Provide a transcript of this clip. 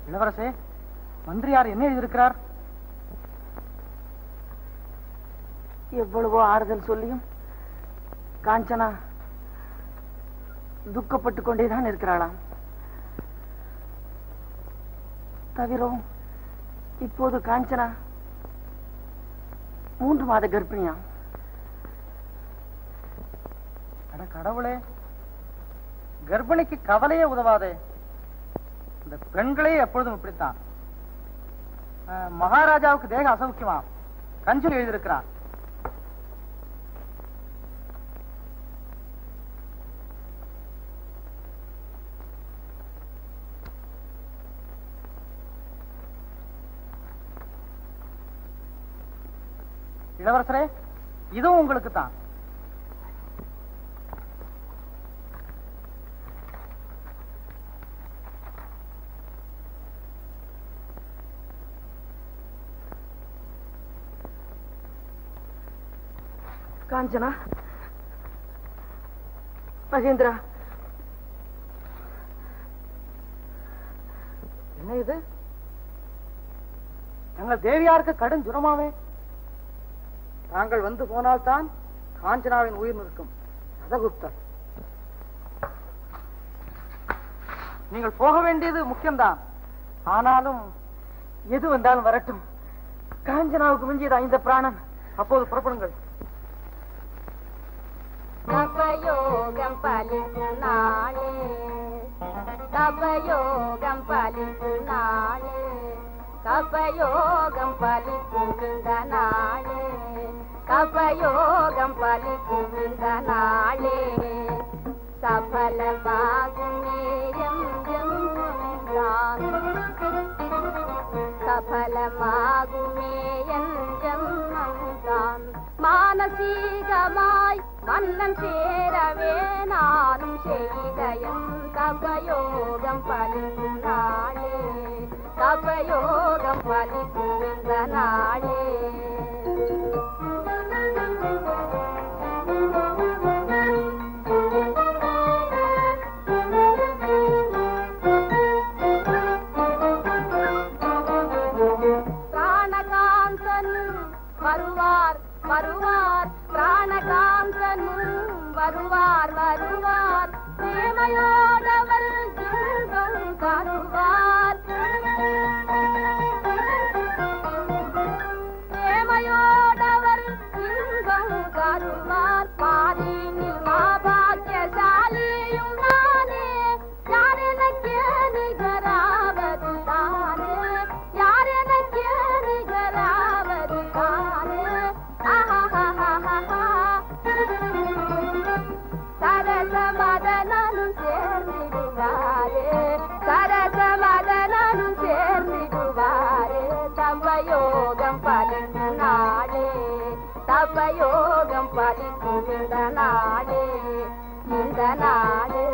இளவரசே, மந்திரியார் என்ன எழுதியிருக்கிறார்? எவ்வளவோ ஆறுதல் சொல்லியும் காஞ்சனா துக்கப்பட்டு கொண்டேதான் இருக்கிறாளாம். தவிர இப்போது காஞ்சனா 3 மாத கர்ப்பிணியா. அட கடவுளே, கர்ப்பிணிக்கு கவலையே உதவாதே. இந்த பெண்களே எப்பொழுதும் இப்படித்தான். மகாராஜாவுக்கு தேக அசௌக்கியமா, கஞ்சில் எழுதியிருக்கிறான். இளவரசரே, இதுவும் உங்களுக்கு தான். காஞ்சனா, மகேந்திரா, என்ன இது? எங்கள் தேவியாருக்கு கடும் ஜுரமாவே. தாங்கள் வந்து போனால்தான் காஞ்சனாவின் உயிர் நிற்கும். ரதகுப்தர், நீங்கள் போக வேண்டியது முக்கியம்தான். ஆனாலும் எது வந்தாலும் வரட்டும். காஞ்சனாவுக்கு மிஞ்சியதா இந்த பிராணன்? அப்போது புறப்படுங்கள். தபயோகம் பலித்து நாளே, தபயோகம் பலித்து நாளே, தபயோகம் பலிக்கும் இந்த நாளே, தபயோகம் பலிக்கும் இந்த நாளே, சபலமாகும் நேரம் ஜென்மம்தான், சபலமாகுமே என் ஜென்மம்தான். மானசீகமாய் மன்னன் சேரவே நானும் செய்தயம் தபயோகம் பலிக்கும் நாளே, தபயோகம் பலிக்கும் இந்த நாளே. வருவார் வருவார், பிராணகாந்தனும் வருவார் வருவார், பிரேமையோடவர் இன்பம் தருவார், பிரேமையோடவர் இன்பம் தருவார். பாரினில் மாபாக்கியசாலியும் நானே, யார் எனக்கே நிகராவது தானே, யார் எனக்கே நிகராவது தானே. சரசமதனும் சேர்ந்திடுவாரே, சரசமதனும் சேர்ந்திடுவாரே, தபயோகம் பலிக்கும் நாளே, தபயோகம் பலிக்கும் இந்த நாளே, இந்த நாளே.